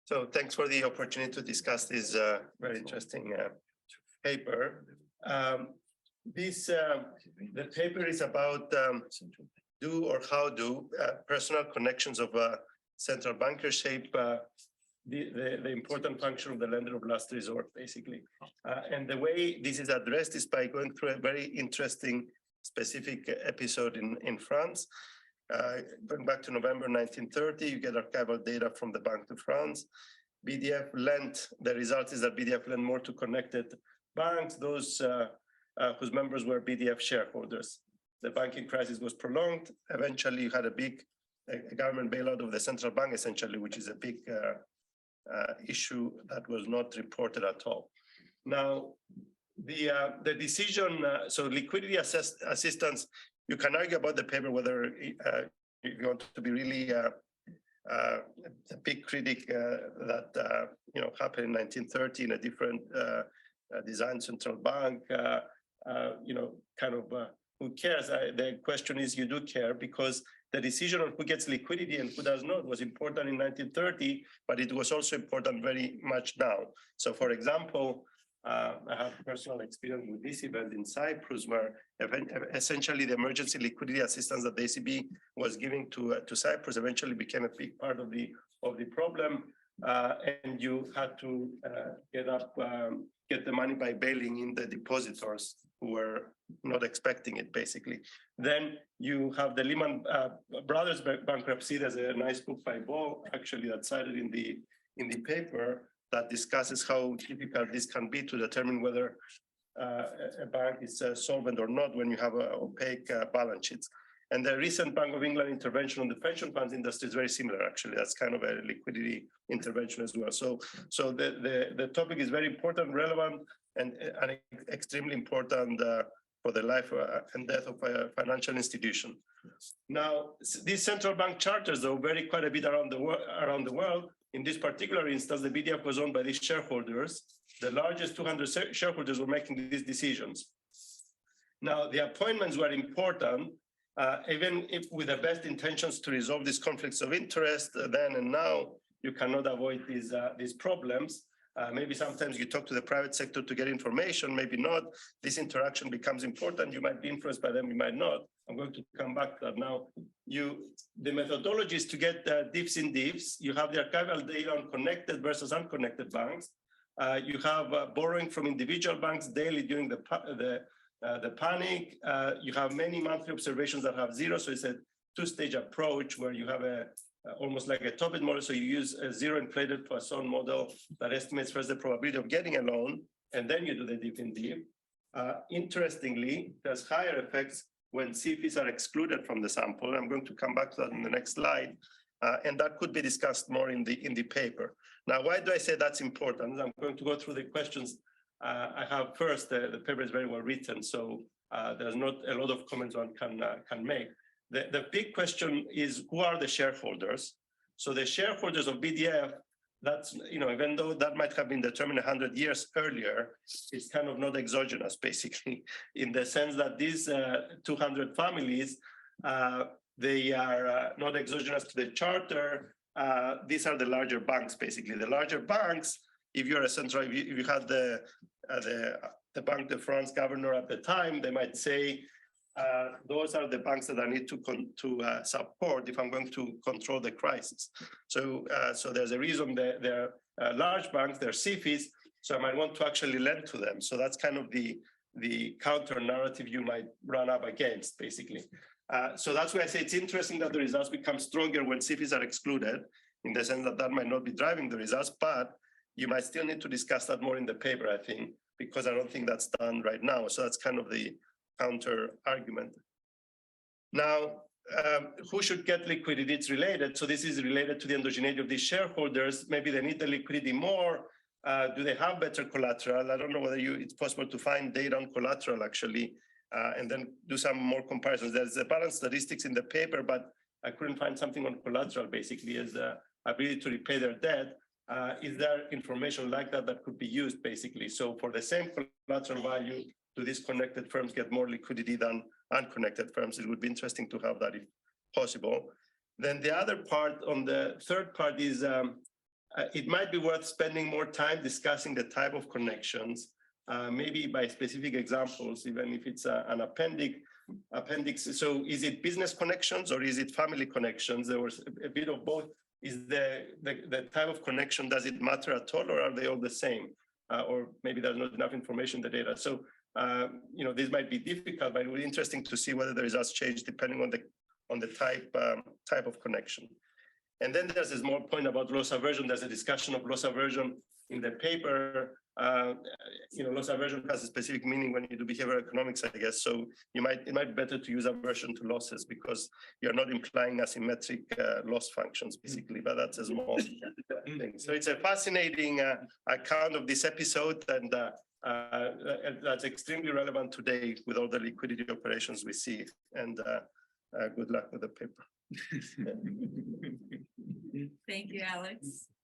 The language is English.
So thanks for the opportunity to discuss this very interesting paper. The paper is about do or how do personal connections of central bankers shape the important function of the lender of last resort, basically. And the way this is addressed is by going through a very interesting specific episode in France. Going back to November 1930, you get archival data from the Banque de France. BDF lent, the result is that BDF lent more to connected banks, those whose members were BDF shareholders. The banking crisis was prolonged. Eventually, you had a big government bailout of the central bank, essentially, which is a big issue that was not reported at all. Now, the decision, so liquidity assistance, you can argue about the paper whether if you want to be really a big critic that happened in 1930 in a different design central bank, who cares? The question is you do care because the decision on who gets liquidity and who does not was important in 1930, but it was also important very much now. So for example, I have personal experience with this event in Cyprus, where essentially the emergency liquidity assistance that the ECB was giving to Cyprus eventually became a big part of the problem, and you had to get the money by bailing in the depositors who were not expecting it, basically. Then you have the Lehman Brothers bankruptcy. There's a nice book by Bo, actually, that's cited in the paper, that discusses how difficult this can be to determine whether a bank is solvent or not when you have opaque balance sheets. And the recent Bank of England intervention on the pension funds industry is very similar, actually. That's kind of a liquidity intervention as well. So the topic is very important, relevant, and extremely important for the life and death of a financial institution. Now, these central bank charters, though, vary quite a bit around the world. In this particular instance, the BDF was owned by these shareholders. The largest 200 shareholders were making these decisions. Now, the appointments were important, even if with the best intentions to resolve these conflicts of interest then and now, you cannot avoid these problems. Maybe sometimes you talk to the private sector to get information, maybe not. This interaction becomes important. You might be influenced by them, you might not. I'm going to come back to that now. The methodology is to get diffs in diffs. You have the archival data on connected versus unconnected banks. You have borrowing from individual banks daily during the panic. You have many monthly observations that have zero. So it's a two-stage approach where you have almost like a Tobit model. So you use a zero inflated Poisson model that estimates first the probability of getting a loan, and then you do the diff in diff. Interestingly, there's higher effects when CFIs are excluded from the sample. I'm going to come back to that in the next slide. And that could be discussed more in the paper. Now, why do I say that's important? I'm going to go through the questions. I have first, the paper is very well written, so there's not a lot of comments one can make. The big question is, who are the shareholders? So the shareholders of BDF, that's, even though that might have been determined 100 years earlier, it's kind of not exogenous, basically, in the sense that these 200 families, they are not exogenous to the charter. These are the larger banks, basically. The larger banks, if you're a central, if you had the Banque de France governor at the time, they might say, those are the banks that I need to support if I'm going to control the crisis. So there's a reason that they're large banks, they're CFIs, so I might want to actually lend to them. So that's kind of the counter narrative you might run up against, basically. So that's why I say it's interesting that the results become stronger when CFIs are excluded, in the sense that might not be driving the results, but you might still need to discuss that more in the paper, I think, because I don't think that's done right now. So that's kind of the counter argument. Now, who should get liquidity? It's related. So this is related to the endogeneity of these shareholders. Maybe they need the liquidity more. Do they have better collateral? I don't know whether it's possible to find data on collateral, actually, and then do some more comparisons. There's a balance statistics in the paper, but I couldn't find something on collateral, basically, as ability to repay their debt. Is there information like that could be used, basically? So for the same collateral value, do these connected firms get more liquidity than unconnected firms? It would be interesting to have that if possible. Then the other part, on the third part, is It might be worth spending more time discussing the type of connections, maybe by specific examples, even if it's an appendix. So is it business connections or is it family connections? There was a bit of both. Is the type of connection, does it matter at all, or are they all the same? Or maybe there's not enough information in the data. So, this might be difficult, but it will be interesting to see whether the results change depending on the type of connection. And then there's a small point about loss aversion. There's a discussion of loss aversion in the paper. Loss aversion has a specific meaning when you do behavioral economics, I guess. So it might be better to use aversion to losses because you're not implying asymmetric loss functions, basically, but that's a small thing. So it's a fascinating account of this episode, and that's extremely relevant today with all the liquidity operations we see. And good luck with the paper. Thank you, Alex.